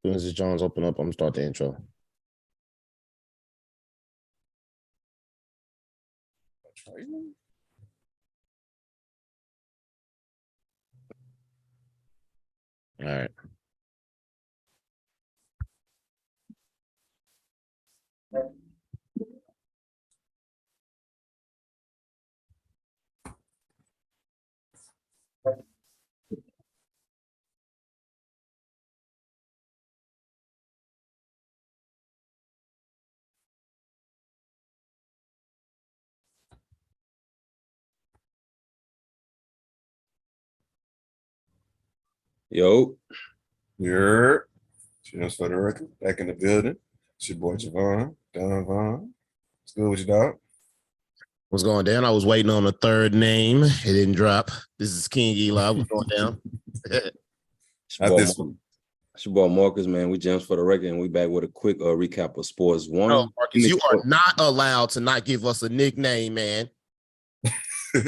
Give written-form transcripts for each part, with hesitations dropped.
Soon as Jones open up, I'm gonna start the intro. All right. Yo, You're just for the record, back in the building. It's your boy Javon, Don Vaughn. It's good with you, dog. What's going down? I was waiting on a third name. It didn't drop. This is King Eli. What's going down? Not this one. it's your boy Marcus, man. We gems for the record, and we back with a quick recap of sports. One, No, Marcus, you are not allowed to not give us a nickname, man. You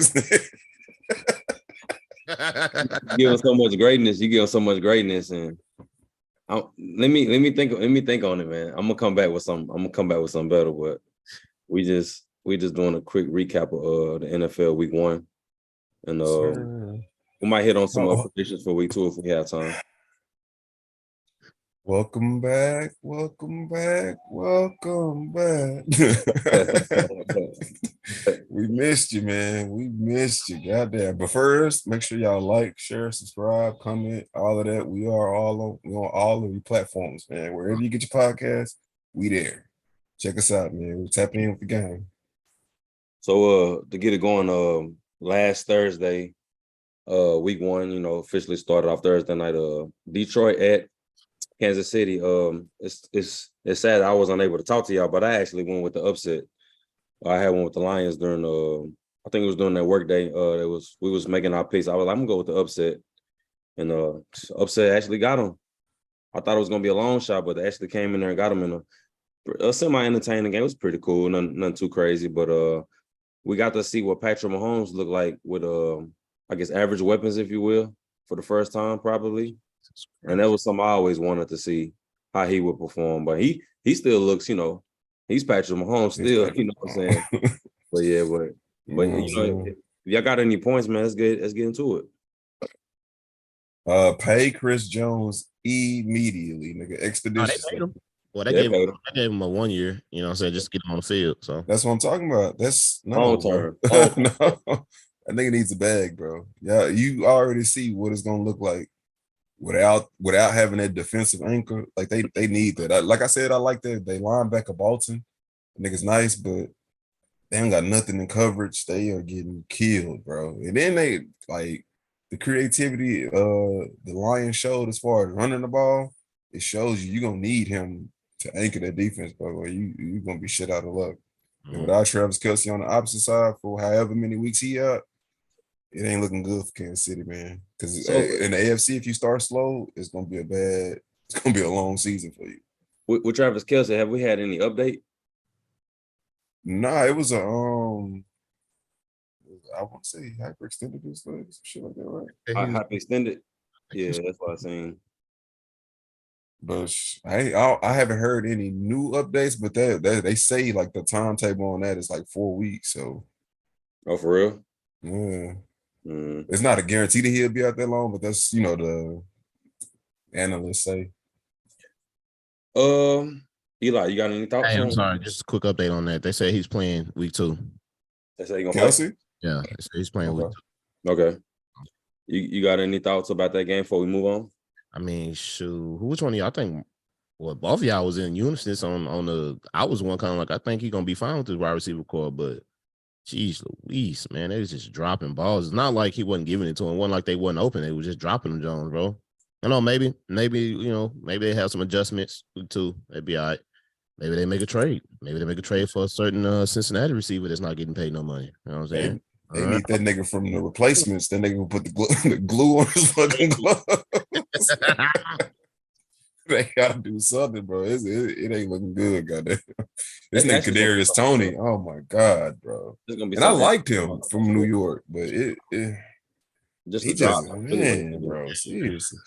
give us so much greatness. You give us so much greatness, and let me think on it, man. I'm gonna come back with something better. But we just doing a quick recap of the NFL Week 1, and we might hit on some predictions for Week 2 if we have time. Welcome back. We missed you, man. We missed you. Goddamn. But first, make sure y'all like, share, subscribe, comment, all of that. We are on all of your platforms, man. Wherever you get your podcast, we there. Check us out, man. We'll tap in with the game. So to get it going, last Thursday, Week 1, officially started off Thursday night. Detroit at Kansas City. It's sad I was unable to talk to y'all, but I actually went with the upset. I had one with the Lions during I think it was during that work day. We was making our picks. I was like, I'm gonna go with the upset, and upset actually got him. I thought it was gonna be a long shot, but they actually came in there and got him in a semi-entertaining game. It was pretty cool, nothing too crazy, but we got to see what Patrick Mahomes looked like with I guess average weapons, if you will, for the first time probably. And that was something I always wanted to see how he would perform. But he still looks, he's Patrick Mahomes still, you know what I'm saying? But yeah, if y'all got any points, man, let's get into it. Pay Chris Jones immediately, nigga, expeditiously. Well, they gave him a 1 year, you know what I'm saying, just to get him on the field. So that's what I'm talking about. That's long term. No. I think it needs a bag, bro. Yeah, you already see what it's gonna look like without having that defensive anchor. Like they need that. Like I said, I like that. They linebacker Bolton. Nigga's nice, but they ain't got nothing in coverage. They are getting killed, bro. And then they like the creativity the Lions showed as far as running the ball, it shows you're gonna need him to anchor that defense, bro. Or you're gonna be shit out of luck. And without Travis Kelce on the opposite side for however many weeks he out, it ain't looking good for Kansas City, man. Because in the AFC, if you start slow, it's gonna be a long season for you. With Travis Kelce, have we had any update? Nah, it was I want to say hyperextended his legs, shit like that, right? Hyperextended. Yeah, that's what I seen. But I haven't heard any new updates, but they say like the timetable on that is like 4 weeks. So, oh, for real? Yeah. It's not a guarantee that he'll be out that long, but that's the analysts say. Eli, you got any thoughts? Hey, I'm sorry, just a quick update on that. They say he's playing week 2. They say he gonna Kelce? Play? Yeah, they say he's playing week 2. Okay. You got any thoughts about that game before we move on? I mean, shoot, which one of y'all? I think both of y'all was in unison on the. I was one kind of like I think he's gonna be fine with his wide receiver core, but geez, Louise, man, they was just dropping balls. It's not like he wasn't giving it to him. It wasn't like they wasn't open. They were just dropping them, Jones, bro. I know maybe maybe they have some adjustments too. They'd be all right. Maybe they make a trade. Maybe they make a trade for a certain Cincinnati receiver that's not getting paid no money. You know what I'm saying? They need that nigga from the replacements. That nigga will put the glue on his fucking glove. They gotta do something, bro. It ain't looking good, goddamn. This nigga Kadarius Toney. Oh my god, bro. And I liked him from New York, but Just He the drop. just Really what it man, is. bro. Seriously.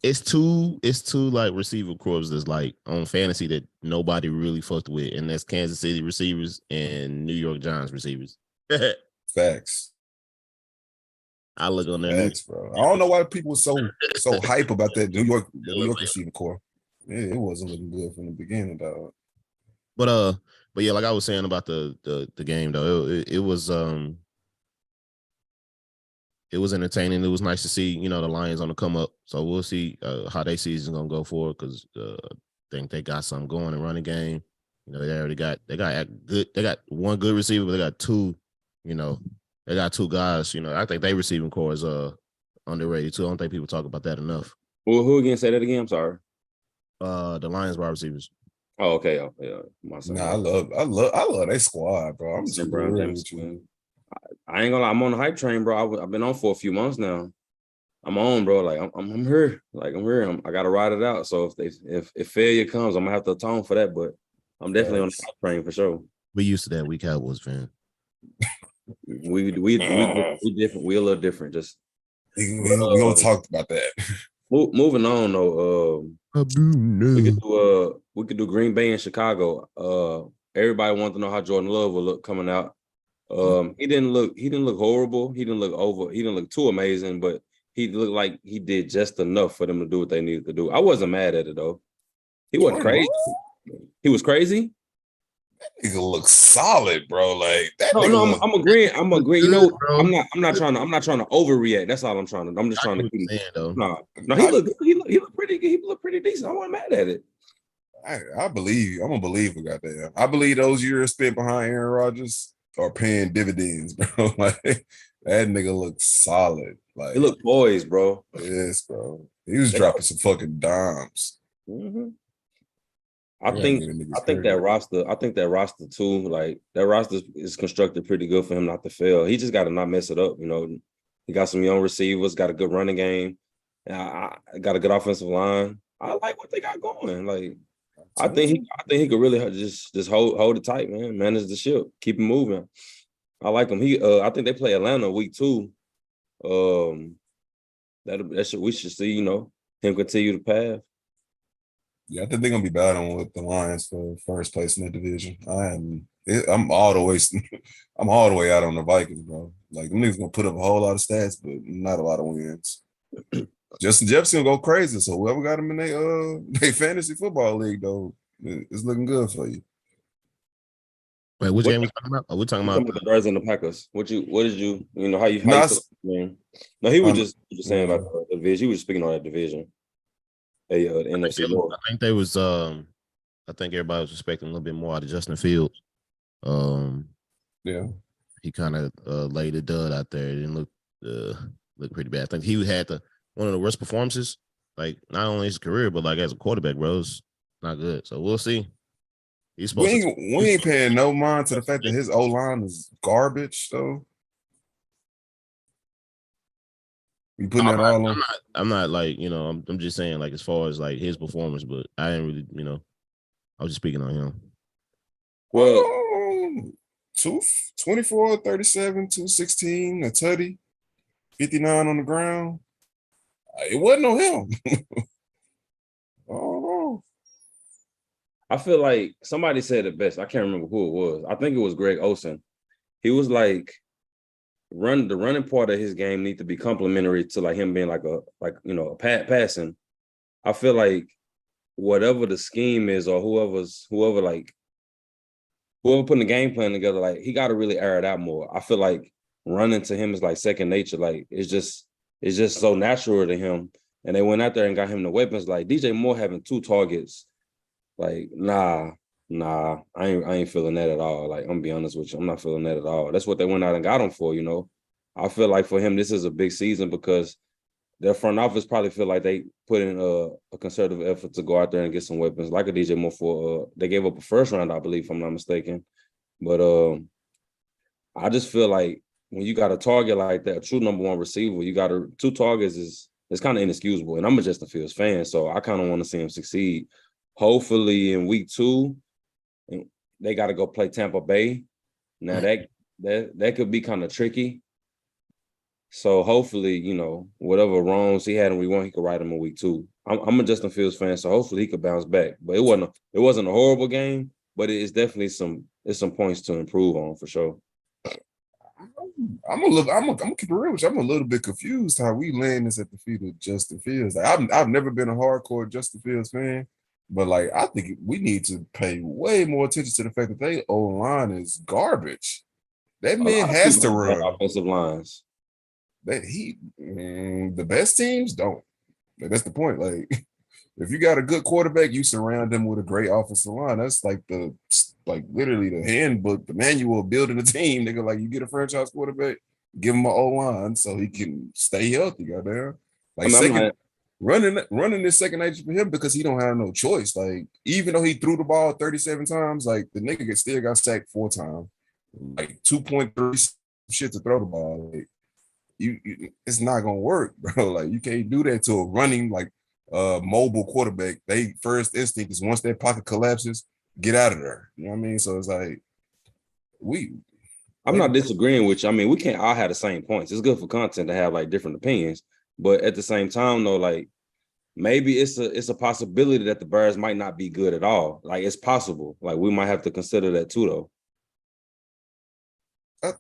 It's two like receiver corps that's like on fantasy that nobody really fucked with, and that's Kansas City receivers and New York Giants receivers. Facts. I look on that Facts, bro. I don't know why people were so hype about that New York receiving core. Yeah, it wasn't looking good from the beginning, dog. But yeah, like I was saying about the game though, it was entertaining. It was nice to see, the Lions on the come up. So we'll see how their season's gonna go forward because I think they got something going in running game. They got good. They got one good receiver, but they got two. They got two guys. I think they receiving core is underrated too. I don't think people talk about that enough. Well, who again? Say that again. I'm sorry. The Lions wide receivers. Oh, okay. Oh, yeah. Nah, I love that squad, bro. I'm just Brown real James. with you. I ain't gonna lie. I'm on the hype train, bro. I've been on for a few months now. I'm on, bro. Like I'm here. Like I'm here. I gotta ride it out. So if failure comes, I'm gonna have to atone for that. But I'm definitely on the hype train for sure. We used to that. We Cowboys fan. We different. We a little different. Just We gonna talk about that. Moving on though. We could do Green Bay and Chicago. Everybody wanted to know how Jordan Love will look coming out. He didn't look horrible. He didn't look too amazing, but he looked like he did just enough for them to do what they needed to do. I wasn't mad at it though. He wasn't crazy. He was crazy. That nigga looks solid, bro. Like that. No, I'm agreeing. I'm agreeing. I'm not trying to overreact. That's all I'm trying to. I'm just trying to keep. No, he looked pretty good. He looked pretty decent. I wasn't mad at it. I believe you. I'm a believer, goddamn. I believe those years spent behind Aaron Rodgers are paying dividends, bro. Like that nigga looks solid. Like he looked poised, bro. Yes, bro. He was dropping some fucking dimes. Mm-hmm. I think that roster too, like that roster is constructed pretty good for him not to fail. He just got to not mess it up. He got some young receivers, got a good running game, I got a good offensive line. I like what they got going. Like I think he could really just hold it tight, man. Manage the ship, keep it moving. I like him. I think they play Atlanta week 2. We should see, him continue the path. Yeah, I think they're gonna be battling with the Lions for first place in the division. I'm all the way out on the Vikings, bro. Like them niggas gonna put up a whole lot of stats, but not a lot of wins. Justin Jefferson go crazy, so whoever got him in their fantasy football league, though, it's looking good for you. Wait, which game we talking about? Are we talking about the Bears and the Packers? What did you how you feel? No, he was just saying about the division. He was speaking on that division. The NFC North. I think they was I think everybody was expecting a little bit more out of Justin Fields. Yeah. He kind of laid a dud out there. It didn't look pretty bad. I think he had one of the worst performances, like not only his career, but like as a quarterback, bro. It's not good. So we'll see. He's supposed we ain't paying no mind to the fact that his O-line is garbage, though. You putting that all on? I'm not like, I'm just saying like as far as like his performance, but I didn't really, I was just speaking on him. Well, 24, 37, 216, a tutty, 59 on the ground. It wasn't on him. Oh, I feel like somebody said it best. I can't remember who it was. I think it was Greg Olsen. He was like, the running part of his game need to be complementary to like him being a passing. I feel like whatever the scheme is or whoever putting the game plan together, like he got to really air it out more. I feel like running to him is like second nature. Like it's just so natural to him. And they went out there and got him the weapons. Like DJ Moore having 2 targets. Like, nah, I ain't feeling that at all. Like, I'm gonna be honest with you, I'm not feeling that at all. That's what they went out and got him for, I feel like for him, this is a big season because their front office probably feel like they put in a concerted effort to go out there and get some weapons, like a DJ Moore for. They gave up a first round, I believe, if I'm not mistaken. But I just feel like when you got a target like that, a true number 1 receiver, you got 2 targets it's kind of inexcusable. And I'm a Justin Fields fan, so I kind of want to see him succeed. Hopefully in week 2, they got to go play Tampa Bay. Now that could be kind of tricky. So hopefully, you know, whatever wrongs he had in week 1, he could right them in week 2. I'm a Justin Fields fan, so hopefully he could bounce back. But it wasn't a horrible game, but it's definitely some points to improve on for sure. I'm gonna keep it real with you. I'm a little bit confused how we land this at the feet of Justin Fields. Like, I've never been a hardcore Justin Fields fan, but like I think we need to pay way more attention to the fact that they O-line is garbage. That A man lot of has people to have bad run. offensive lines. That the best teams don't. That's the point. Like, if you got a good quarterback, you surround them with a great offensive line. That's like literally the handbook, the manual of building a team. Nigga, like you get a franchise quarterback, give him an O line so he can stay healthy. Goddamn, like running this second nature for him because he don't have no choice. Like even though he threw the ball 37 times, like the nigga still got sacked 4 times, like 2.3 shit to throw the ball. Like, you it's not gonna work, bro. Like you can't do that to a running like mobile quarterback. They first instinct is once that pocket collapses, get out of there. You know what I mean? So it's like I'm not disagreeing with you. I mean, we can't all have the same points. It's good for content to have like different opinions, but at the same time, though, like maybe it's a possibility that the Bears might not be good at all. Like it's possible. Like we might have to consider that too, though.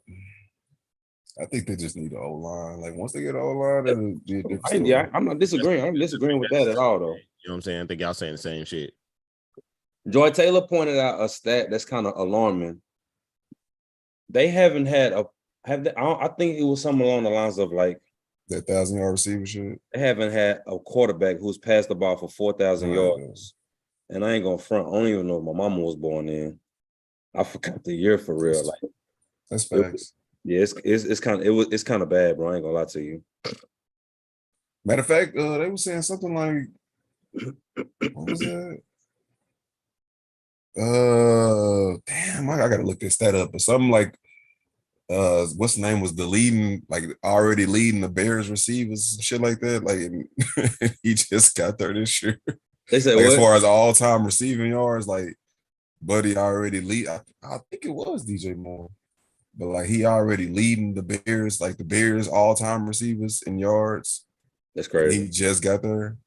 I think they just need an O line. Like once they get an O line, it'll be a different story. Yeah, I'm not disagreeing. I'm disagreeing with that at all, though. You know what I'm saying? I think y'all saying the same shit. Joy Taylor pointed out a stat that's kind of alarming. They haven't had I think it was something along the lines of like that 1,000-yard receiver shit. They haven't had a quarterback who's passed the ball for 4,000 yards. And I ain't gonna front. I don't even know if my mama was born in. I forgot the year for real. Like that's facts. It's kind of bad, bro. I ain't gonna lie to you. Matter of fact, they were saying something like, what was that? Damn, I gotta look this stat up. But something like, what's the name was already leading the Bears receivers and shit like that. Like he just got there this year. They said like, what? as far as all-time receiving yards, like Buddy already lead. I think it was DJ Moore. But like he already leading the Bears, like the Bears all-time receivers in yards. That's crazy. He just got there.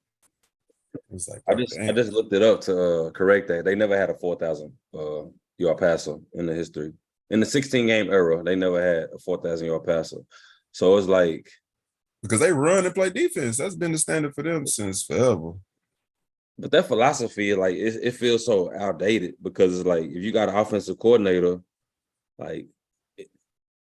It's like I just looked it up to correct that. They never had a 4,000 yard passer in the history. In the 16-game era, they never had a 4,000 yard passer. So it's like because they run and play defense. That's been the standard for them since forever. But that philosophy, like it feels so outdated because it's like if you got an offensive coordinator, like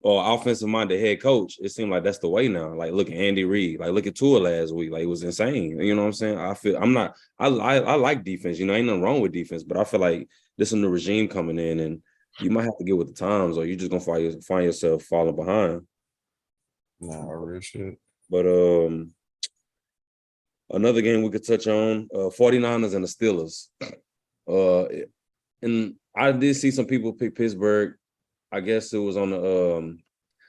or offensive minded head coach, it seemed like that's the way now. Like look at Andy Reid, like look at Tua last week, like it was insane. You know what I'm saying? I like defense. You know, ain't nothing wrong with defense, but I feel like this is a new regime coming in, and you might have to get with the times, or you're just gonna find yourself falling behind. Nah, real shit. But another game we could touch on, 49ers and the Steelers. And I did see some people pick Pittsburgh. I guess it was on the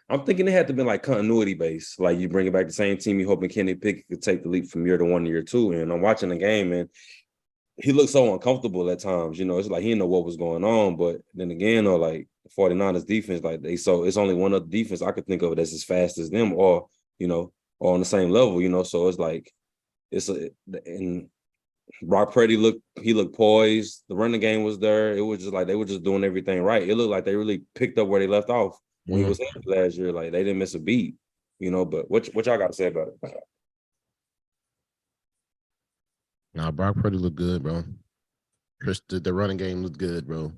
I'm thinking it had to be like continuity based. Like you bring it back the same team, you hoping Kenny Pickett could take the leap from year to 1 to year 2. And I'm watching the game and he looked so uncomfortable at times. You know, it's like he didn't know what was going on. But then again, or like the 49ers defense, like it's only one other defense I could think of that's as fast as them or, you know, or on the same level, you know. So it's like and Brock Purdy looked poised. The running game was there. It was just like they were just doing everything right. It looked like they really picked up where they left off when he was healthy last year. Like they didn't miss a beat, you know. But what y'all got to say about it? Nah, Brock Purdy looked good, bro. The running game looked good, bro.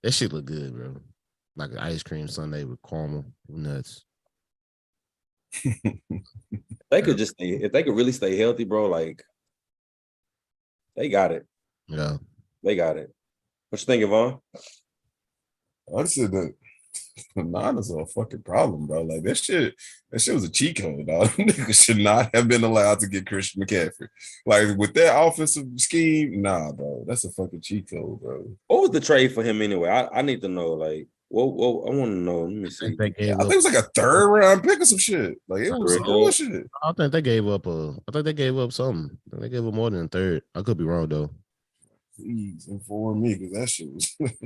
That shit looked good, bro. Like an ice cream sundae with caramel nuts. If they could really stay healthy, bro, like they got it. Yeah. They got it. What you think, Yvonne? I said that the Niners are a fucking problem, bro. Like that shit was a cheat code, dog. Niggas should not have been allowed to get Christian McCaffrey. Like with that offensive scheme, nah, bro. That's a fucking cheat code, bro. What was the trade for him anyway? I need to know. Like, I want to know. Let me see. I think it was like a 3rd round pick or some shit. Like it was bullshit. I think they gave up something. I think they gave up more than a third. I could be wrong though. Please inform me because that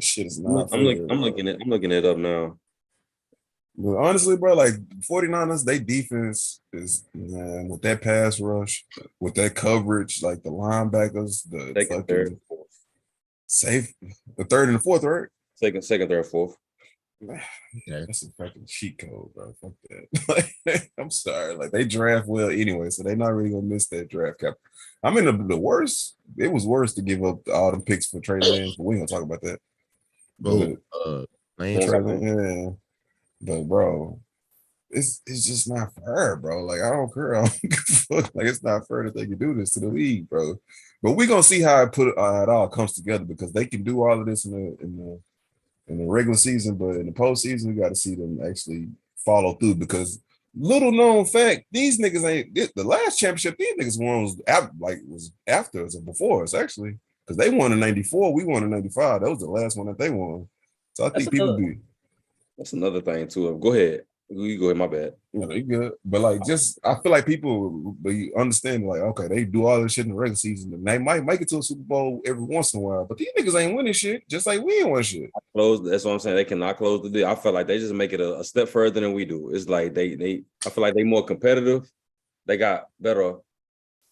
shit is not. I'm looking it up now. But honestly, bro, like 49ers, they defense is, man, with that pass rush, with that coverage, like the linebackers, the Second, third, fucking fourth. safe, the third and the fourth, right? Second, third, fourth. Okay. That's a fucking cheat code, bro. Fuck that. Like, I'm sorry. Like they draft well anyway, so they're not really gonna miss that draft cap. I mean, the worst. It was worse to give up all them picks for Trey Lance, but we ain't gonna talk about that. Bro, But Lance, Trey Lance, yeah. But bro, it's just not fair, bro. Like I don't care. I don't give a fuck. Like it's not fair that they can do this to the league, bro. But we gonna see how it all comes together because they can do all of this in the regular season, but in the postseason, we got to see them actually follow through because little known fact, these niggas ain't the last championship these niggas won was after us or before us actually because they won in '94, we won in '95. That was the last one that they won. So I That's think people another. be That's another thing too. Go ahead. You go ahead. My bad. they good, but like just I feel like people be understand like okay, they do all this shit in the regular season and they might make it to a Super Bowl every once in a while, but these niggas ain't winning shit just like we ain't win shit. Close. That's what I'm saying. They cannot close the deal. I feel like they just make it a step further than we do. It's like they. I feel like they more competitive. They got better.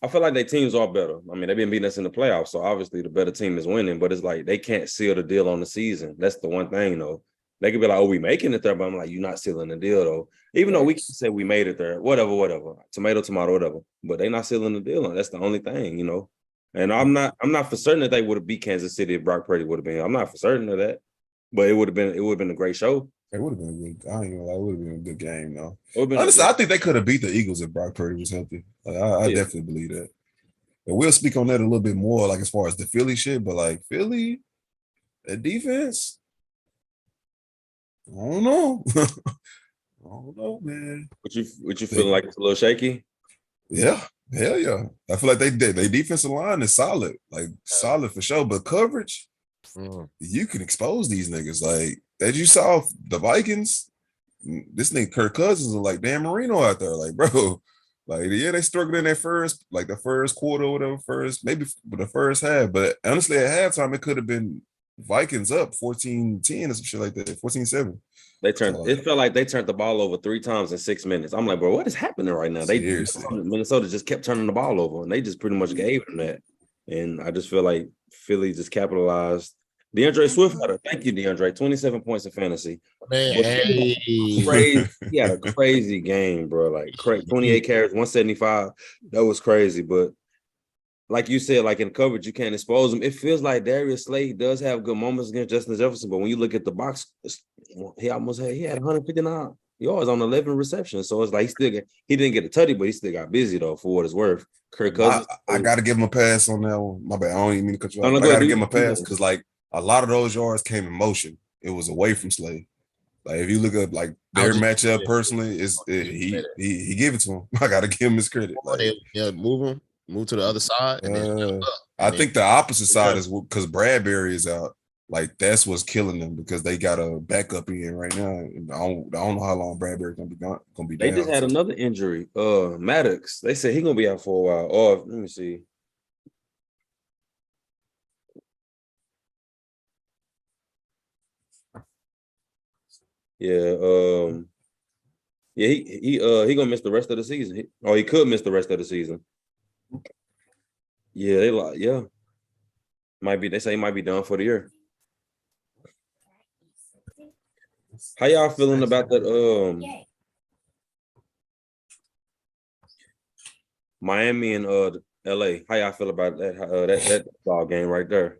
I feel like their teams are better. I mean, they've been beating us in the playoffs, so obviously the better team is winning. But it's like they can't seal the deal on the season. That's the one thing, though. They could be like, "Oh, we making it there," but I'm like, "You're not sealing the deal, though." Even though we can say we made it there, whatever, tomato, whatever. But they not sealing the deal. That's the only thing. And I'm not for certain that they would have beat Kansas City if Brock Purdy would have been here. I'm not for certain of that. But it would have been a great show. It would have been a good. I ain't gonna lie, it would have been a good game though. It would have been Honestly, I think they could have beat the Eagles if Brock Purdy was healthy. Like, I yeah. definitely believe that. And we'll speak on that a little bit more, like as far as the Philly shit. But like Philly, that defense, I don't know. I don't know, man. What you feeling like it's a little shaky? Yeah, hell yeah. I feel like they did. Their defensive line is solid, like solid for sure. But coverage, you can expose these niggas. Like as you saw the Vikings, this nigga Kirk Cousins is like Dan Marino out there. Like, bro, like yeah, they struggled in their first, like the first quarter or whatever, maybe the first half. But honestly, at halftime, it could have been Vikings up 14-10 or some shit like that, 14-7. It felt like they turned the ball over 3 times in 6 minutes. I'm like, bro, what is happening right now? Seriously. Minnesota just kept turning the ball over, and they just pretty much gave them that. And I just feel like Philly just capitalized. DeAndre Swift thank you, DeAndre, 27 points in fantasy. Man, hey. Crazy. He had a crazy game, bro. Like 28 carries, 175. That was crazy. But like you said, like in coverage, you can't expose him. It feels like Darius Slade does have good moments against Justin Jefferson, but when you look at the box, he had 159 yards on 11 receptions. So it's like he didn't get a tutty, but he still got busy though for what it's worth. Kirk Cousins, I gotta give him a pass on that one. My bad. I don't even mean to cut you off. No, I gotta give him a pass because like a lot of those yards came in motion. It was away from Slade. Like if you look at like their matchup personally, he gave it to him. I gotta give him his credit. Like, move to the other side. And then I think the opposite side is because Bradbury is out. Like that's what's killing them because they got a backup in right now. And I don't know how long Bradbury's gonna be down. They just had another injury. Maddox. They said he's gonna be out for a while. Oh, let me see. Yeah. Yeah. He gonna miss the rest of the season. He could miss the rest of the season. Yeah. Might be. They say he might be done for the year. How y'all feeling about that? Miami and LA. How y'all feel about that? That ball game right there.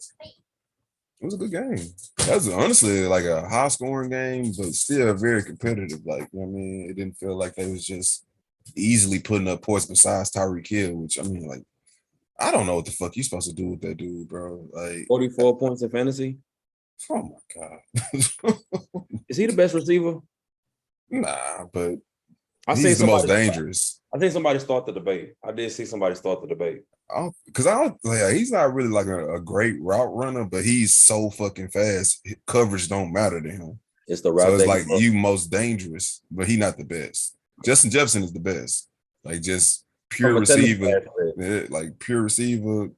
It was a good game. That was honestly like a high scoring game, but still very competitive. Like, you know what I mean, it didn't feel like they was just easily putting up points besides Tyreek Hill, which I mean, like, I don't know what the fuck you supposed to do with that dude, bro. Like 44 points in fantasy. Oh my god. Is he the best receiver? Nah, but he's the most dangerous. I think somebody start the debate. I did see somebody start the debate. Because he's not really like a great route runner, but he's so fucking fast. Coverage don't matter to him. It's the route. So it's like you most dangerous, but he not the best. Justin Jefferson is the best. Like just pure receiver. Like pure receiver.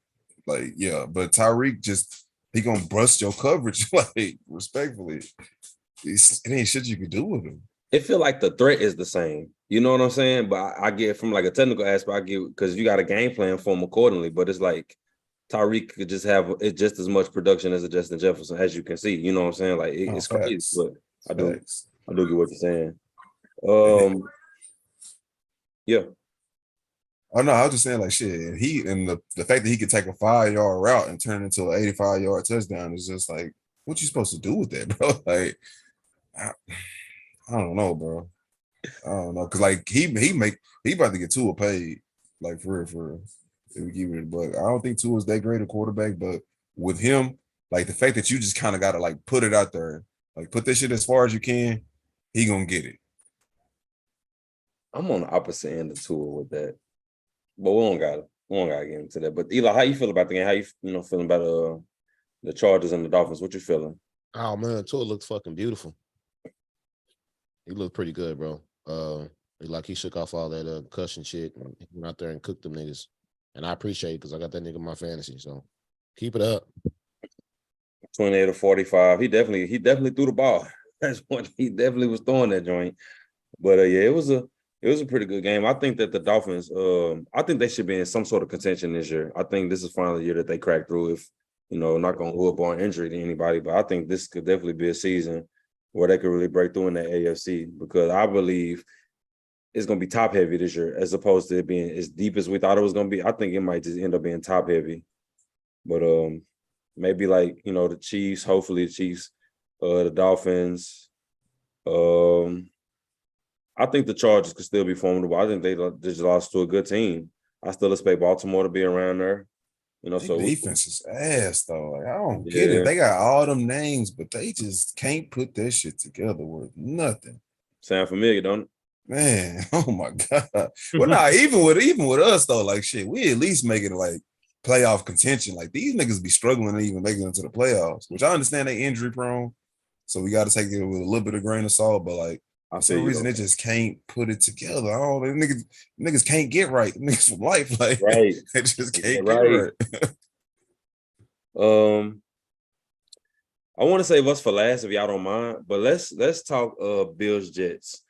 Like, yeah. But Tyreek just he gonna bust your coverage, like respectfully. It ain't shit you can do with him. it feel like the threat is the same. You know what I'm saying? But I get from like a technical aspect, I get because you got a game plan for him accordingly. But it's like Tyreek could just have it just as much production as a Justin Jefferson, as you can see. You know what I'm saying? Like it's crazy, Facts. but I do Facts. get what you're saying. Yeah. Oh no, I was just saying like shit. He and the fact that he could take a 5-yard route and turn it into an 85-yard touchdown is just like what you supposed to do with that, bro? Like I, I don't know, bro. I don't know, cause like he about to get Tua paid, like for real. If we give it, but I don't think Tua is that great a quarterback. But with him, like the fact that you just kind of got to like put it out there, like put this shit as far as you can, he gonna get it. I'm on the opposite end of Tua with that. But we don't gotta get into that. But Eli, how you feel about the game? How you feeling about the Chargers and the Dolphins? What you feeling? Oh man, Tua looks fucking beautiful. He looked pretty good, bro. Like he shook off all that cushion shit and he went out there and cooked them niggas. And I appreciate it because I got that nigga in my fantasy. So keep it up. 28 or 45. He definitely threw the ball. That's what he definitely was throwing that joint. But yeah, it was a pretty good game. I think that the Dolphins, I think they should be in some sort of contention this year. I think this is finally the year that they crack through. If not going to hood born injury to anybody, but I think this could definitely be a season where they could really break through in that AFC because I believe it's going to be top heavy this year as opposed to it being as deep as we thought it was going to be. I think it might just end up being top heavy, but maybe like the Chiefs, hopefully the Chiefs, the Dolphins. I think the Chargers could still be formidable. I think they just lost to a good team. I still expect Baltimore to be around there. So defense is ass though. Like, I don't get it. They got all them names, but they just can't put that shit together with nothing. Sound familiar, don't it? Man, oh my God. Well, nah, even with us though, like shit, we at least make it like playoff contention. Like these niggas be struggling to even make it into the playoffs, which I understand they injury prone. So we got to take it with a little bit of grain of salt, but like for some reason they just can't put it together. I don't know. Niggas can't get right. Niggas from life. Like right. They just can't get right. I want to save us for last if y'all don't mind, but let's talk Bills Jets.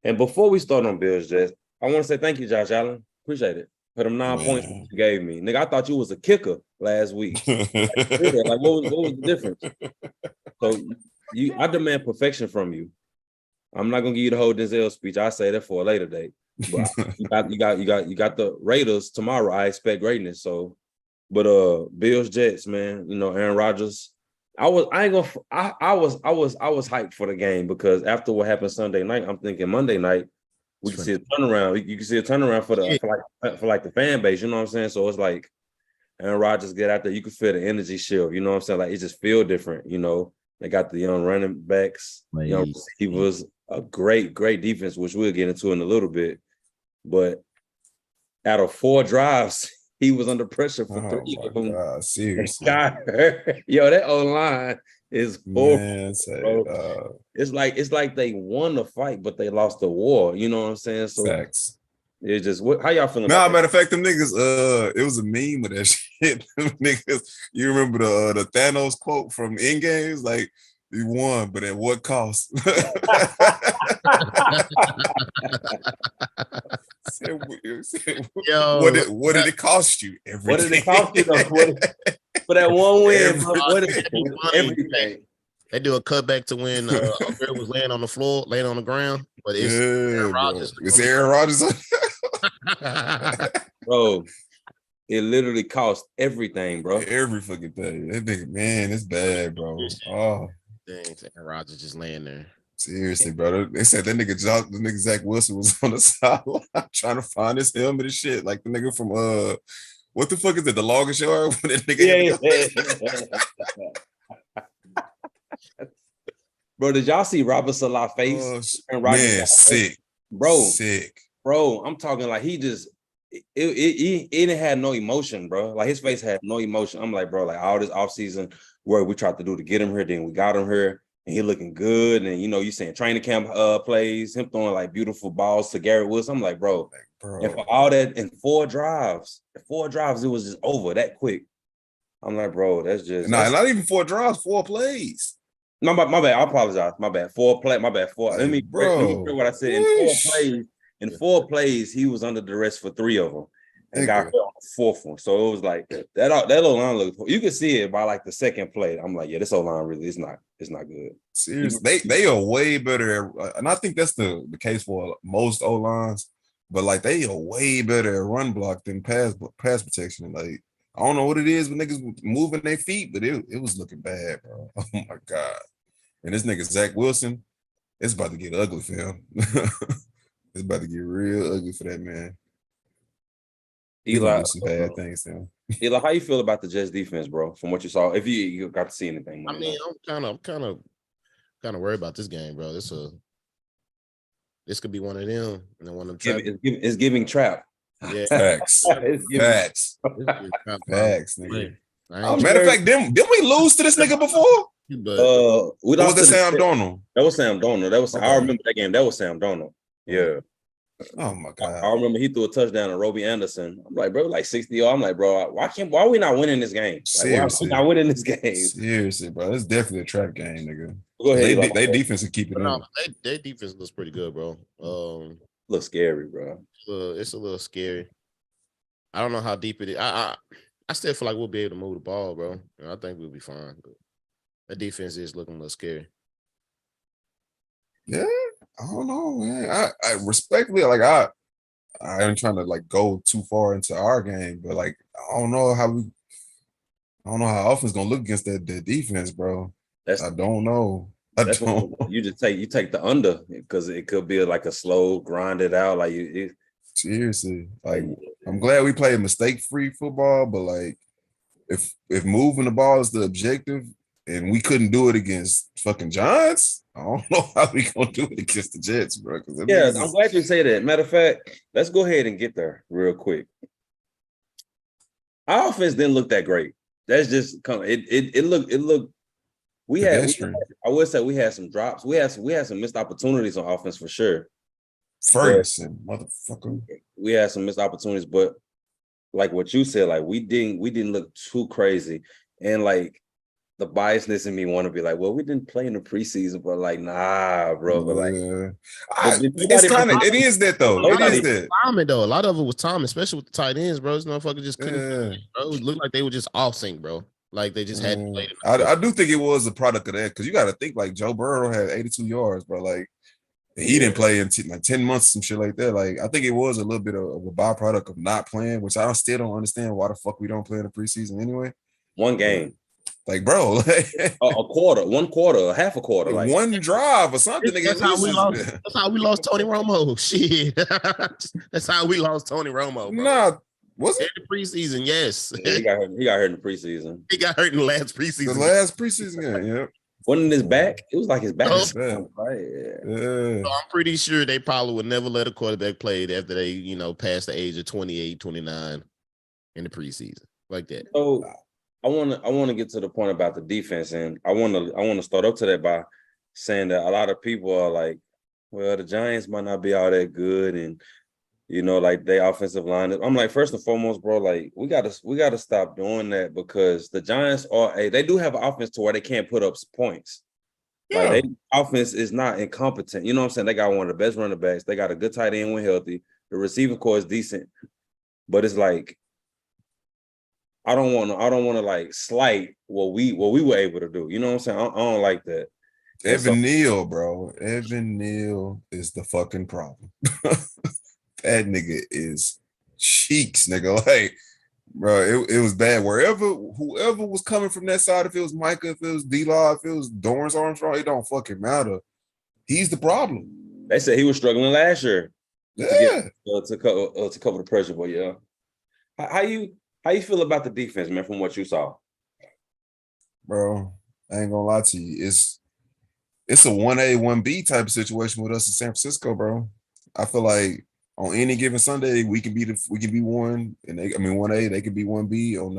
And before we start on Bills Jets, I want to say thank you, Josh Allen. Appreciate it. For them 9 points you gave me. Nigga, I thought you was a kicker last week. Like what was the difference? So I demand perfection from you. I'm not gonna give you the whole Denzel speech. I say that for a later date. But you got the Raiders tomorrow. I expect greatness. So, but Bills Jets, man. Aaron Rodgers. I was hyped for the game because after what happened Sunday night, I'm thinking Monday night we can see a turnaround. You can see a turnaround for the fan base. You know what I'm saying? So it's like Aaron Rodgers get out there. You can feel the energy shift. You know what I'm saying? Like it just feel different. They got the young running backs, young receivers, a great defense, which we'll get into in a little bit. But out of 4 drives, he was under pressure for 3 of them. God, seriously. Yo, that O-line is horrible. Man, it's like they won the fight, but they lost the war. You know what I'm saying? So facts. It's just how y'all feeling? Nah, matter of fact, them niggas, it was a meme of that shit. Them niggas, you remember the Thanos quote from Endgames? Like, you won, but at what cost? Yo, what did it cost you? Everything. What did it cost you for that one win? Everything. They do a cutback to when O'Gara was laying on the ground, but it's Aaron Rodgers. It's Aaron Rodgers. Bro, it literally cost everything, bro. Every fucking thing. That nigga, man, it's bad, bro. Oh, dang, Aaron Rodgers just laying there. Seriously, brother. They said that nigga Zach Wilson was on the sideline trying to find his helmet and shit. Like the nigga from what the fuck is it? The longest yard? When that nigga Bro, did y'all see Robert Salah's face? Man, sick. Bro, sick. Bro, I'm talking like he just it had no emotion, bro. Like his face had no emotion. I'm like, bro, like all this offseason work we tried to do to get him here, then we got him here. And he looking good, and you saying training camp plays, him throwing like beautiful balls to Garrett Wilson. I'm like, bro. And for all that in 4 drives, it was just over that quick. I'm like, bro, that's just not even 4 drives, 4 plays. No, my bad. I apologize. My bad. 4 play. My bad. 4. Like, Let me correct what I said. In 4 plays, he was under duress for 3 of them and got hurt on the 4th one. So it was like that O-line looked. You could see it by like the 2nd play. I'm like, yeah, this O-line really is not. It's not good. Seriously, they are way better at, and I think that's the case for most O-lines. But like they are way better at run block than pass protection. Like I don't know what it is, but niggas moving their feet, but it was looking bad, bro. Oh my god! And this nigga Zach Wilson, it's about to get ugly for him. It's about to get real ugly for that man. He's gonna do some bad things to him. Eli, how you feel about the Jets defense, bro? From what you saw, if you got to see anything, I mean, I'm kind of worried about this game, bro. This could be one of them, and then one of them. It's giving trap. Yeah, facts. Facts. Nigga. Matter of fact, didn't we lose to this nigga before? We lost to Sam Darnold. That was Sam Darnold. I remember that game. That was Sam Darnold. Yeah. Oh my god! I remember he threw a touchdown to Robbie Anderson. I'm like, bro, like 60 yards. I'm like, bro, why are we not winning this game? Like, why are we not winning this game? Seriously, bro, it's definitely a trap game, nigga. Go ahead. They defense will keep it in. Their defense looks pretty good, bro. Looks scary, bro. It's a little scary. I don't know how deep it is. I still feel like we'll be able to move the ball, bro. I think we'll be fine. But the defense is looking a little scary. Yeah, I don't know, man. I respectfully, like I ain't trying to like go too far into our game, but like I don't know how offense gonna look against that defense, bro. I don't know. You just take the under because it could be like a slow grind it out. Like seriously, like I'm glad we played mistake-free football, but like if moving the ball is the objective and we couldn't do it against fucking Giants, I don't know how we gonna do it against the Jets, bro. Yeah, I'm glad you say that. Matter of fact, let's go ahead and get there real quick. Our offense didn't look that great. That's just it looked. I would say we had some drops. We had some missed opportunities on offense for sure. Ferguson, motherfucker. We had some missed opportunities, but like what you said, like we didn't look too crazy, and like the biasness in me want to be like, well, we didn't play in the preseason, but like, nah, bro. But like, it is that though. It is that. Timing though. A lot of it was timing, especially with the tight ends, bro. This motherfucker just couldn't. Bro, it looked like they were just off sync, bro. Like they just hadn't played. I do think it was a product of that because you got to think like Joe Burrow had 82 yards, bro. Like he didn't play in like 10 months, some shit like that. Like I think it was a little bit of a byproduct of not playing, which I still don't understand why the fuck we don't play in the preseason anyway. One game. Like, bro, like, a quarter, 1 quarter, half a quarter, like one drive or something. That's how we lost Tony Romo. Shit, that's how we lost Tony Romo. Bro. Nah, was it in the preseason? Yes, yeah, he got hurt in the preseason. He got hurt in the last preseason. The last preseason game, yeah. Wasn't his back? It was like his back. Right. Yeah. So I'm pretty sure they probably would never let a quarterback play after they, passed the age of 28, 29 in the preseason like that. So I want to get to the point about the defense, and I want to start up to that by saying that a lot of people are like, well, the Giants might not be all that good, and like their offensive line. I'm like, first and foremost, bro, like we gotta stop doing that because the Giants they do have an offense to where they can't put up points. Yeah. Like their offense is not incompetent. You know what I'm saying? They got one of the best running backs. They got a good tight end when healthy. The receiver core is decent, but it's like I don't want to like slight what we were able to do. You know what I'm saying? I don't like that. Evan Neal, bro. Evan Neal is the fucking problem. That nigga is cheeks, nigga. Like, bro, it was bad. Whoever was coming from that side, if it was Micah, if it was D-Law, if it was Dorrance Armstrong, it don't fucking matter. He's the problem. They said he was struggling last year. Yeah. To cover the pressure, but yeah. How you feel about the defense, man, from what you saw? Bro, I ain't gonna lie to you. It's a 1A, 1B type of situation with us in San Francisco, bro. I feel like on any given Sunday, we can be one, and 1A, they could be 1B. On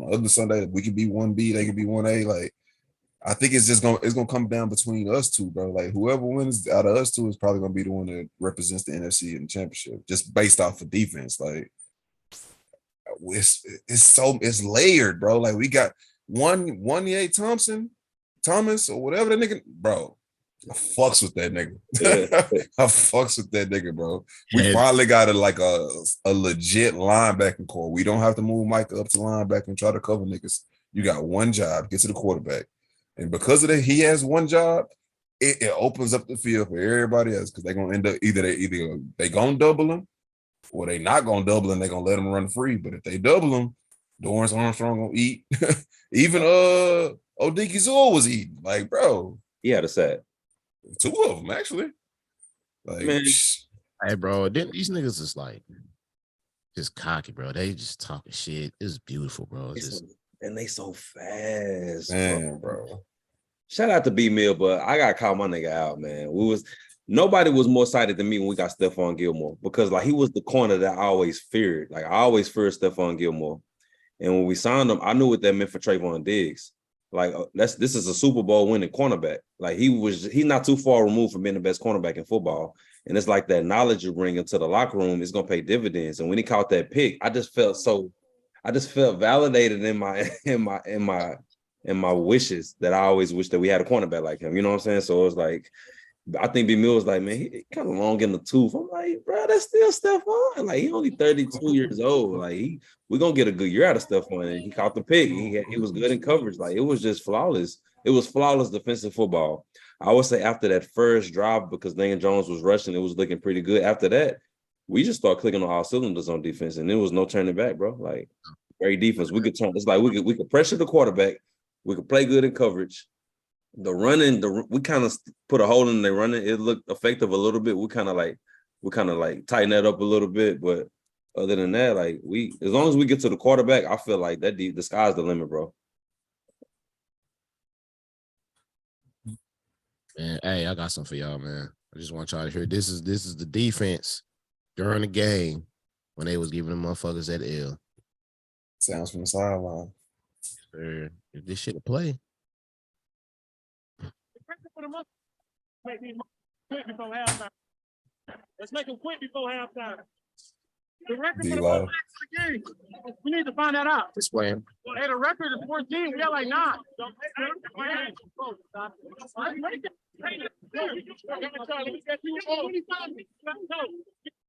the other Sunday, we could be 1B, they could be 1A. Like, I think it's gonna come down between us two, bro. Like whoever wins out of us two is probably gonna be the one that represents the NFC in the championship, just based off of defense. Like it's layered, bro. Like we got one Ye Thompson, Thomas or whatever that nigga, bro. I fucks with that nigga. I fucks with that nigga, bro. We finally got a legit linebacking core. We don't have to move Mike up to linebacker and try to cover niggas. You got one job, get to the quarterback. And because of that, he has one job, it opens up the field for everybody else because they're gonna end up either they gonna double him or they not gonna double him, they're gonna let him run free. But if they double him, Dorrance Armstrong gonna eat. Even Odiki Zool was eating. Like, bro. He had a sack. 2 of them, actually. Like, man. Hey, bro, these niggas is like just cocky, bro. They just talking shit. It's beautiful, bro. And they so fast, man, bro. Shout out to B Mill, but I gotta call my nigga out, man. Nobody was more excited than me when we got Stephon Gilmore because like he was the corner that I always feared. Like I always feared Stephon Gilmore. And when we signed him, I knew what that meant for Trayvon Diggs. Like this is a Super Bowl winning cornerback. Like he's not too far removed from being the best cornerback in football. And it's like that knowledge you bring into the locker room is gonna pay dividends. And when he caught that pick, I just felt validated in my wishes that I always wish that we had a cornerback like him. You know what I'm saying? So it was like, I think B Mill was like, man, he kind of long in the tooth. I'm like, bro, that's still Stephon. Like he only 32 years old. Like we're gonna get a good year out of Stephon. And he caught the pick. He was good in coverage. Like it was just flawless. It was flawless defensive football. I would say after that first drive, because Daniel Jones was rushing, it was looking pretty good. After that, we just started clicking on all cylinders on defense, and there was no turning back, bro. Like great defense. We could turn. It's like we could pressure the quarterback. We could play good in coverage. The running, we kind of put a hole in the running. It looked effective a little bit. We kind of like tighten that up a little bit. But other than that, like as long as we get to the quarterback, I feel like the sky's the limit, bro. Man, hey, I got something for y'all, man. I just want y'all to hear. This is the defense during the game when they was giving them motherfuckers that L. Sounds from the sideline. If this shit a play. Let's make them quit before halftime. The record for the game. We need to find that out. It's playing. Hey, the record is 14. We got like 9.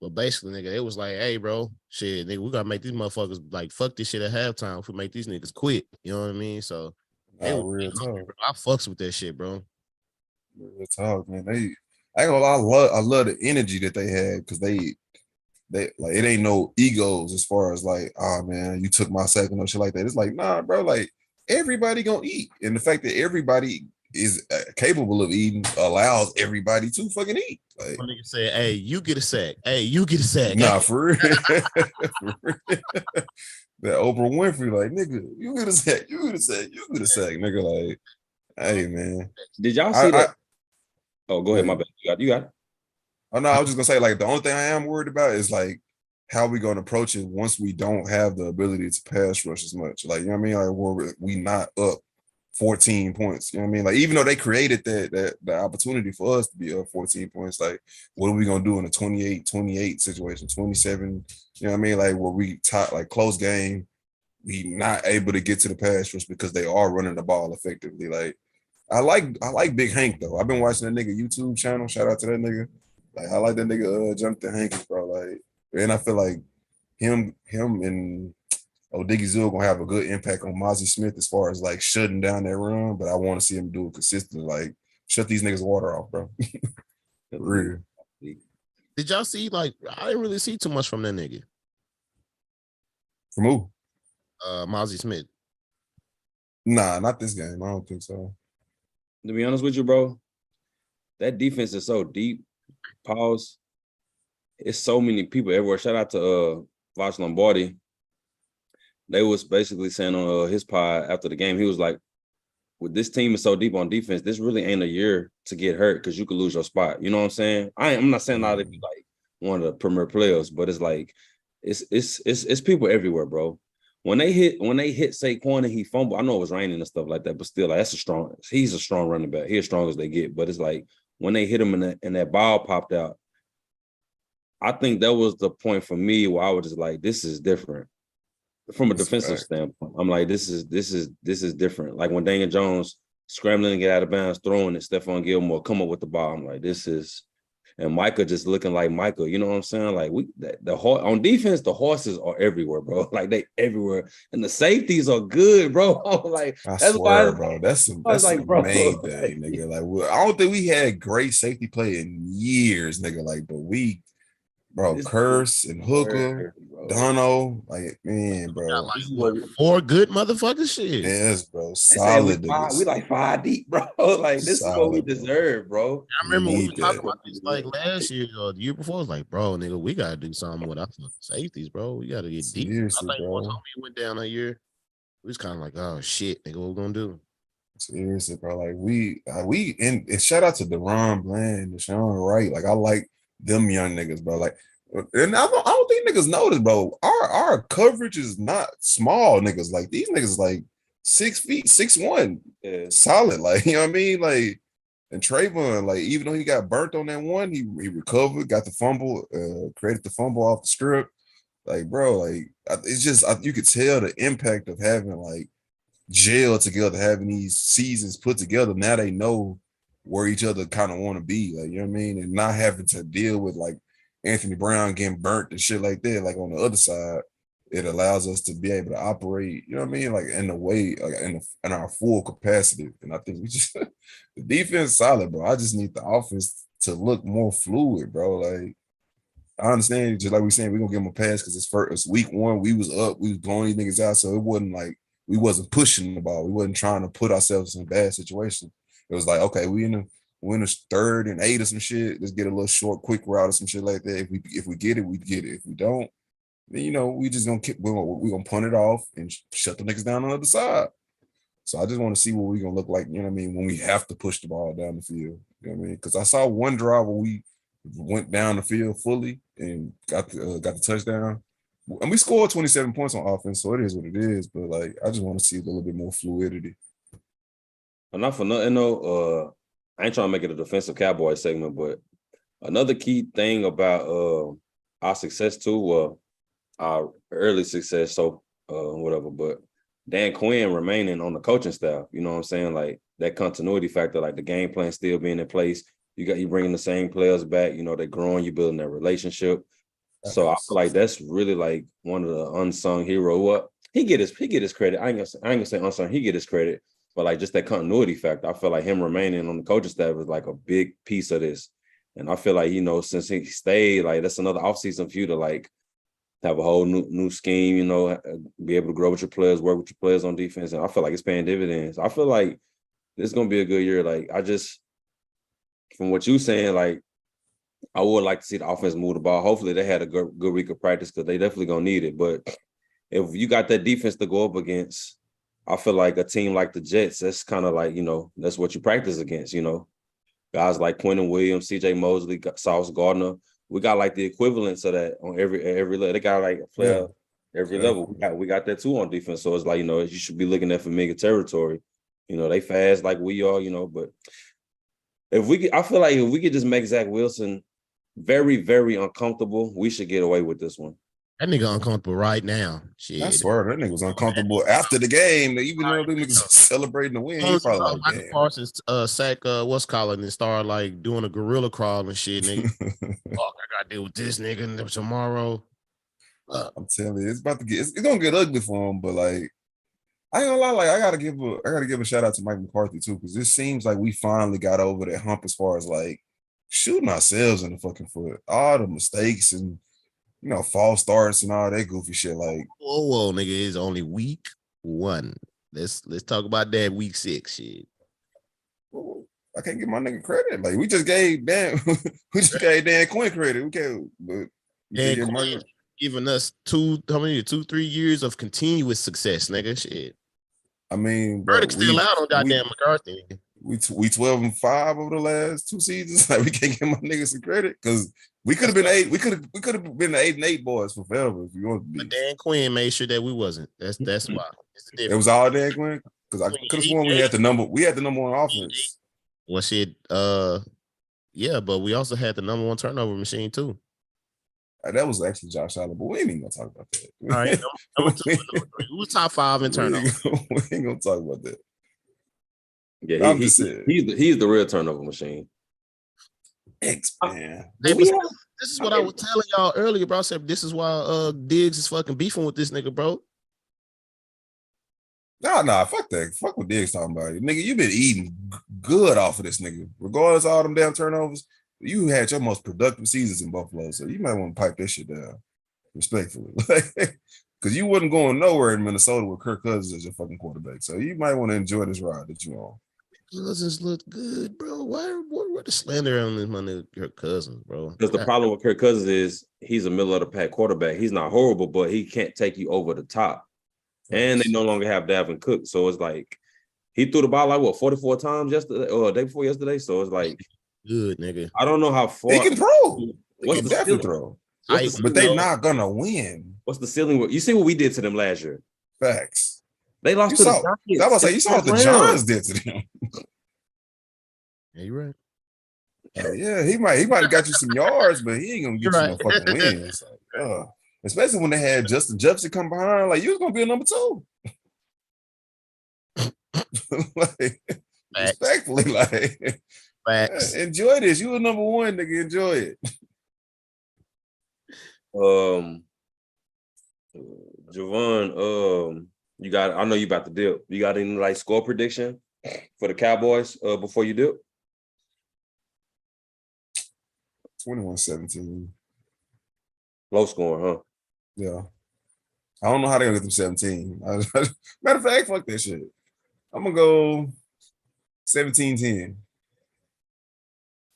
Well, basically, nigga, it was like, hey, bro, shit, nigga, we gotta make these motherfuckers like fuck this shit at halftime if we make these niggas quit. You know what I mean? So real talk. I fucks with that shit, bro. Real talk, man. I ain't gonna lie, I love the energy that they had because they like it ain't no egos as far as like, oh man, you took my second or shit like that. It's like, nah, bro, like everybody gonna eat. And the fact that everybody is capable of eating allows everybody to fucking eat. Like nigga say, hey, you get a sack. Hey, you get a sack. Nah, for real. That Oprah Winfrey, like, nigga, you get a sack, you get a sack, you get a sack, nigga. Like, hey man. Did y'all see that? Oh, go ahead, my bad. You got it. Oh no, I was just gonna say, like, the only thing I am worried about is like how we gonna approach it once we don't have the ability to pass rush as much. Like, you know what I mean? Like, we not up 14 points. You know what I mean? Like, even though they created the opportunity for us to be up 14 points, like, what are we gonna do in a 28-28 situation, 27? You know what I mean? Like, where we like close game, we not able to get to the pass rush because they are running the ball effectively. Like, I like Big Hank though. I've been watching that nigga YouTube channel. Shout out to that nigga. Like, I like that nigga Jonathan Hankins, bro. Like, and I feel like him and Odigi Zool gonna have a good impact on Mozzie Smith as far as like shutting down that run, but I want to see him do it consistently. Like, shut these niggas water off, bro. Real. Did y'all see? Like, I didn't really see too much from that nigga. From who? Mozzie Smith. Nah, not this game. I don't think so. To be honest with you, bro, that defense is so deep. Pause. It's so many people everywhere. Shout out to Vosh Lombardi. They was basically saying on his pod after the game, he was like, with this team is so deep on defense, this really ain't a year to get hurt because you could lose your spot. You know what I'm saying? I'm not saying that to be like one of the premier players, but it's like it's people everywhere, bro. When they hit Saquon and he fumbled, I know it was raining and stuff like that, but still, like, he's a strong running back. He's as strong as they get. But it's like when they hit him and that ball popped out, I think that was the point for me where I was just like, this is different. From a defensive standpoint, I'm like, this is different. Like when Daniel Jones scrambling to get out of bounds, throwing it. Stephon Gilmore come up with the ball. I'm like, this is, and Micah just looking like Micah. You know what I'm saying? Like on defense, the horses are everywhere, bro. Like they everywhere, and the safeties are good, bro. Like I that's why swear, bro. That's I was the like, bro, main like, thing, nigga. Like, I don't think we had great safety play in years, nigga. Like, but bro, this Curse and Hooker, word, bro. Dono, like, man, Got bro. like This is what what 4 good motherfuckers shit. Yes, bro. they say we Solid five, we niggas. like 5 deep, bro. Like this is what we Solid, bro. deserve, bro. I We remember we need were talking that. about this like last year or the year before. I was like, bro, nigga, we gotta do something with our fucking safeties, bro. We gotta get deep. I Seriously, think once bro. homie went down a year, we was kind of like, oh shit, nigga, what we gonna do? Seriously, bro. Like and shout out to Deron Bland, Deshaun Wright. Like, I like them young niggas, bro. Like, and I don't think niggas notice, bro. Our coverage is not small niggas. Like, these niggas like 6 feet, 6'1", Yeah. solid. Like, you know what I mean? Like, and Trayvon, like, even though he got burnt on that one, he recovered, got the fumble, created the fumble off the strip. Like, bro, like, it's just you could tell the impact of having like jail together, having these seasons put together. Now they know where each other kind of want to be, like, you know what I mean, and not having to deal with like Anthony Brown getting burnt and shit like that. Like, on the other side, it allows us to be able to operate, you know what I mean, like in a way, like in our full capacity. And I think we just the defense is solid, bro. I just need the offense to look more fluid, bro. Like, I understand, just like we saying, we're gonna give them a pass because it's week 1. We was up, we was blowing these niggas out, so it wasn't like we wasn't pushing the ball. We wasn't trying to put ourselves in a bad situation. It was like, okay, we're in the 3rd and 8 or some shit. Let's get a little short, quick route or some shit like that. If we get it, we get it. If we don't, then, you know, we just gonna we're gonna punt it off and shut the niggas down on the other side. So I just want to see what we're gonna look like, you know what I mean, when we have to push the ball down the field. You know what I mean? Because I saw one drive where we went down the field fully and got the touchdown. And we scored 27 points on offense, so it is what it is. But like, I just want to see a little bit more fluidity. Enough for nothing though. I ain't trying to make it a defensive Cowboy segment, but another key thing about our success too, our early success, so whatever, but Dan Quinn remaining on the coaching staff, you know what I'm saying? Like that continuity factor, like the game plan still being in place. You bringing the same players back, you know, they're growing, you're building that relationship. So I feel like that's really like one of the unsung hero. What he get his credit. I ain't gonna say unsung. He get his credit, but like just that continuity factor. I feel like him remaining on the coaching staff is like a big piece of this. And I feel like, you know, since he stayed, like that's another offseason for you to like have a whole new scheme, you know, be able to grow with your players, work with your players on defense. And I feel like it's paying dividends. I feel like this is gonna be a good year. Like I just, from what you saying, like I would like to see the offense move the ball. Hopefully they had a good week of practice because they definitely gonna need it. But if you got that defense to go up against, I feel like a team like the Jets, that's kind of like, you know, that's what you practice against, you know. Guys like Quentin Williams, CJ Mosley, Sauce Gardner. We got like the equivalents of that on every level. They got like a player every level. We got that too on defense. So it's like, you know, you should be looking at familiar territory. You know, they fast like we are, you know, but I feel like if we could just make Zach Wilson very, very uncomfortable, we should get away with this one. That nigga uncomfortable right now. Shit. I swear that nigga was uncomfortable after the game. Even though them niggas celebrating the win, he probably like, Michael damn. Parsons sack what's calling and start like doing a gorilla crawl and shit, nigga. Fuck, I gotta deal with this nigga tomorrow. I'm telling you, it's gonna get ugly for him. But like, I ain't gonna lie, like I gotta give a shout out to Mike McCarthy too, because it seems like we finally got over that hump as far as like shooting ourselves in the fucking foot. All the mistakes and, you know, false starts and all that goofy shit. Like, whoa, nigga, it's only week 1. Let's talk about that week 6 shit. I can't give my nigga credit. Like, we just gave Dan Quinn credit. We can't, but Dan Quinn giving us 2-3 years of continuous success, nigga. Shit. I mean, bro, still out on goddamn McCarthy. We 12-5 over the last 2 seasons. Like, we can't give my niggas some credit because we could have been 8. We could have been the 8-8 boys for forever if you want to be. But Dan Quinn made sure that we wasn't. That's why. It was all Dan Quinn because I could have sworn we had the number. We had the number 1 offense. Well, shit. Yeah, but we also had the number 1 turnover machine too. That was actually Josh Allen, but we ain't even gonna talk about that. All right, number 2, number 3. Who was top 5 in turnover? We ain't gonna talk about that. Yeah, I'm just saying. he's the real turnover machine. X, man. Hey, but this is what I was telling y'all earlier, bro. I said this is why Diggs is fucking beefing with this nigga, bro. Nah, fuck that. Fuck what Diggs talking about. Nigga, you been eating good off of this nigga. Regardless of all them damn turnovers, you had your most productive seasons in Buffalo, so you might want to pipe that shit down, respectfully. Because you wasn't going nowhere in Minnesota with Kirk Cousins as your fucking quarterback. So you might want to enjoy this ride that you on. Cousins look good, bro. What the slander on this my nigga Kirk Cousins, bro? Because the problem with Kirk Cousins is he's a middle of the pack quarterback. He's not horrible, but he can't take you over the top. And they no longer have Dalvin Cook. So it's like he threw the ball like what 44 times yesterday or day before yesterday. So it's like good nigga. I don't know how far he can throw. What's He the can definitely ceiling? throw. But they're not gonna win. What's the ceiling? You see what we did to them last year? Facts. They lost to the Giants. I was like, you saw what the Giants did to them. Yeah, you're right. Yeah, he might have got you some yards, but he ain't gonna get you no fucking wins. Like, especially when they had Justin Jefferson come behind, like you was gonna be a number 2. Like, respectfully, like, enjoy this. You a number 1, nigga. Enjoy it. Javon, you got. I know you about to dip. You got any like score prediction for the Cowboys before you dip? 21-17. Low scoring, huh? Yeah. I don't know how they're gonna get them 17. Matter of fact, fuck that shit. I'm gonna go 17-10.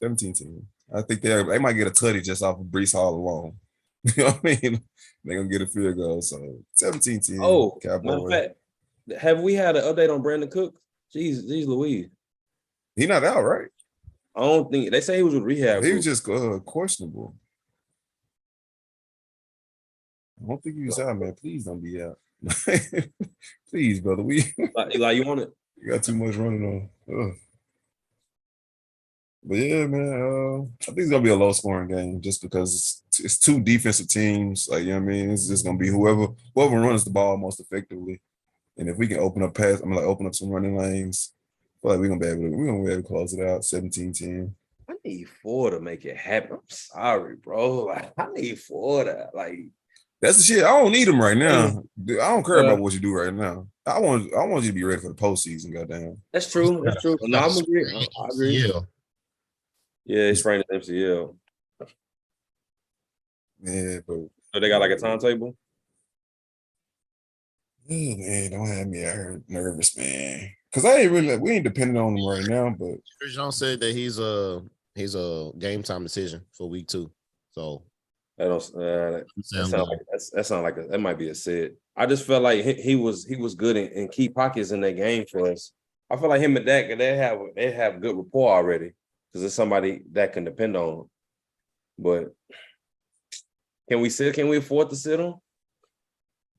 17-10. I think they might get a tutty just off of Brees Hall alone. You know what I mean? They're gonna get a field goal. So 17-10. Oh, Cowboys. matter of fact, have we had an update on Brandon Cook? Jeez Louise. He not out, right? I don't think they say he was with rehab. He was just questionable. I don't think he was out, man. Please don't be out. Please, brother. Eli, you want it? You got too much running on. Ugh. But yeah, man, I think it's gonna be a low scoring game just because it's 2 defensive teams. Like, you know what I mean? It's just gonna be whoever runs the ball most effectively. And if we can open up open up some running lanes, I feel like we're gonna be able to close it out 17-10. I need 4 to make it happen. I'm sorry, bro. Like, I need 4 to like. That's the shit. I don't need them right now. Dude, I don't care about what you do right now. I want you to be ready for the postseason. Goddamn. That's true. That's true. No, I'm agree. I agree. Yeah, it's framed at MCL. Yeah, but so they got like a timetable. Yeah, man, don't have me out here nervous, man. Because we ain't dependent on him right now. But Jean said that he's a game time decision for week 2. So that might be a sit. I just felt like he was good in key pockets in that game for us. I feel like him and Dak they have good rapport already because it's somebody that can depend on. But can we sit? Can we afford to sit on?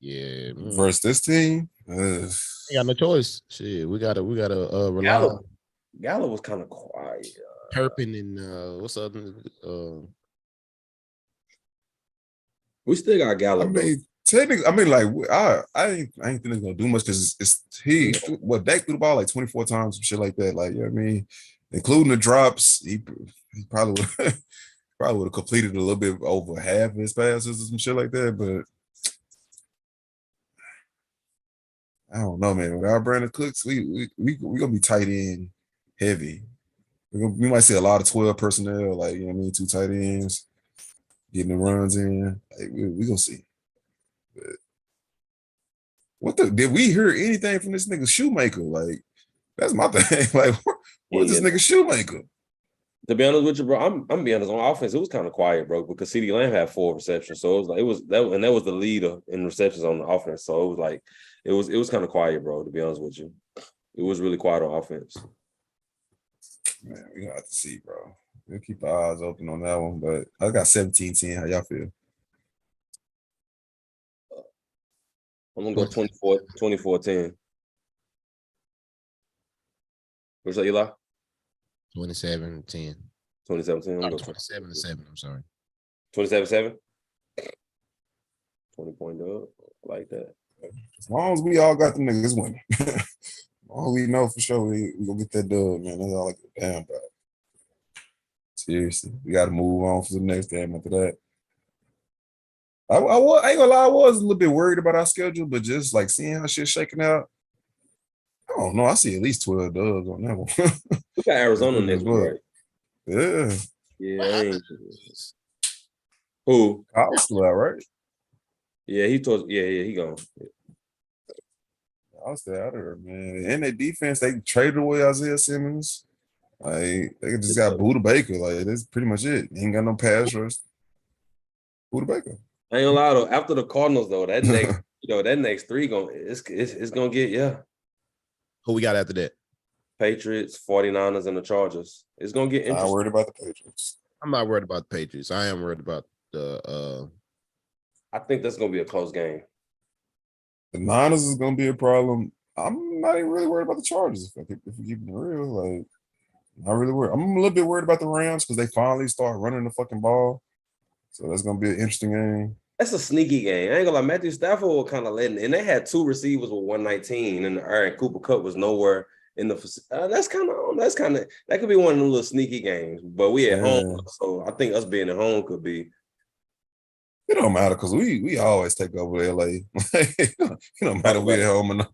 Yeah, versus this team, we got no choice. Shit, we gotta rely. Gallo was kind of quiet. Turpin and what's up? We still got Gallo. I mean, technically, I ain't think it's gonna do much because Dak threw the ball like 24 times, some shit like that. Like, you know what I mean, including the drops, he probably would have completed a little bit over half of his passes or some shit like that. But I don't know, man. Without Brandon Cooks, we gonna be tight end heavy. We might see a lot of 12 personnel, like, you know what I mean, 2 tight ends getting the runs in. Like, we gonna see. But did we hear anything from this nigga Shoemaker? Like, that's my thing. Like, where's this nigga Shoemaker? To be honest with you, bro, I'm being honest. On offense, it was kind of quiet, bro, because CeeDee Lamb had 4 receptions. So that was the leader in receptions on the offense. So it was like it was kind of quiet, bro, to be honest with you. It was really quiet on offense. Man, we gonna have to see, bro. We'll keep our eyes open on that one. But I got 17-10. How y'all feel? I'm gonna go 24-10. What's that, Eli? 27-10. 2017. I'm going 27-7. I'm sorry. 27-7. 20 point up like that. As long as we all got the niggas winning. All we know for sure, we gonna get that dub, man. That's all I give a damn about. Seriously, we got to move on for the next game after that. I ain't gonna lie, I was a little bit worried about our schedule, but just like seeing how shit's shaking out, I don't know. I see at least 12 dubs on that one. We got Arizona Good next as week, well. right? Yeah, Yeah, I ain't. Who? Kyle's still out, right? Yeah, he told. Yeah, he gone. I was still out there, man. And their defense, they traded away Isaiah Simmons. Like they just got Buda Baker. Like that's pretty much it. Ain't got no pass rush. Buda Baker. I ain't gonna lie though. After the Cardinals though, that next, that next three it's gonna get Who we got after that? Patriots, 49ers, and the Chargers. It's gonna get Not interesting. worried about the Patriots. I'm not worried about the Patriots. I am worried about the I think that's gonna be a close game. The Niners is gonna be a problem. I'm not even really worried about the Chargers if we keep it real. Like, not really worried. I'm a little bit worried about the Rams because they finally start running the fucking ball. So that's gonna be an interesting game. That's a sneaky game. I ain't gonna lie. Matthew Stafford was kind of letting, and they had two receivers with 119 in the air, and Cooper Kupp was nowhere in the. That could be one of the little sneaky games. But we at home, so I think us being at home could be. It don't matter because we always take over LA. It don't matter if we're at home or not.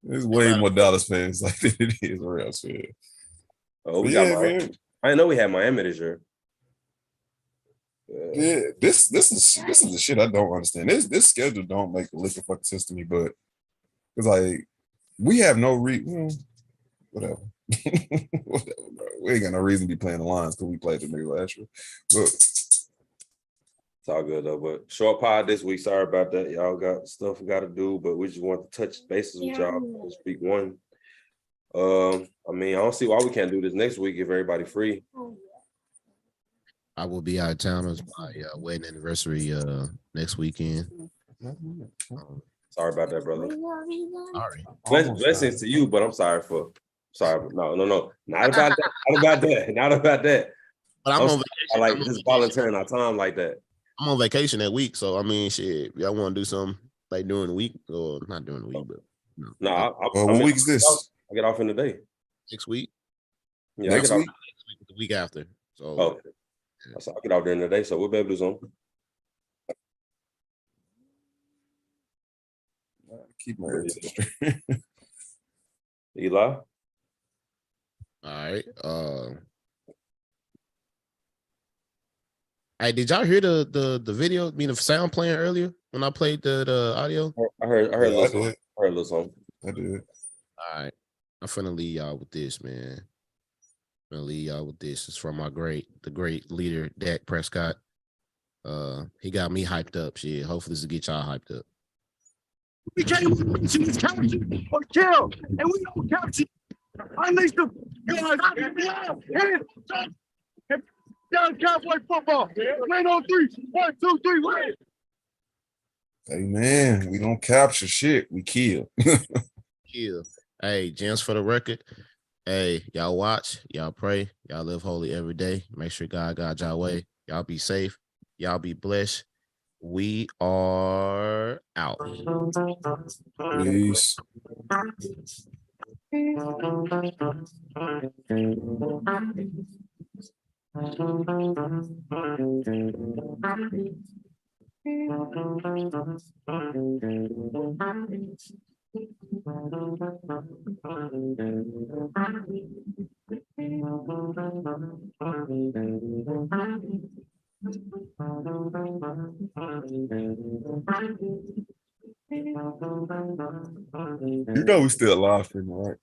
There's way more Dallas fans like than it is Rams fans. Oh, we got Miami. man. I know we had Miami this year. Yeah, this is the shit I don't understand. This schedule don't make a lick of fucking sense to me, but it's like we have no whatever. Whatever, bro. We ain't got no reason to be playing the Lions because we played the nigga last year. But it's all good though. But short pod this week. Sorry about that. Y'all got stuff we got to do, but we just want to touch bases with y'all this week one. I mean, I don't see why we can't do this next week if everybody free. I will be out of town. It's my wedding anniversary next weekend. Sorry about that, brother. Sorry. Blessings to you, but I'm sorry. No. Not about that. Not about that. But I'm on vacation. I like just volunteering our time like that. I'm on vacation that week, so I mean, shit. Y'all want to do something like during the week or not during the week, but what week is this? I get off in the day. Next week. Yeah, next week. The week after. So okay. So I'll get out during the day, so we'll be able to do something. Keep my head straight. Eli? All right. Hey, did y'all hear the video? I mean, the sound playing earlier when I played the audio. I heard a little song. I heard a little song. I did. All right, I'm finna leave y'all with this, man. I'm gonna leave y'all with this. It's from the great leader, Dak Prescott. He got me hyped up. Shit, hopefully this will get y'all hyped up. We can't see this capture or kill, and we don't capture. Unleash the guys. Down Cowboy football. Win on 3. 1, 2, 3. Win. Hey man, we don't capture shit. We kill. Kill. Hey, gents, for the record. Hey, y'all watch, y'all pray, y'all live holy every day. Make sure God guides y'all way. Y'all be safe. Y'all be blessed. We are out. Peace. You know we still live streaming, right?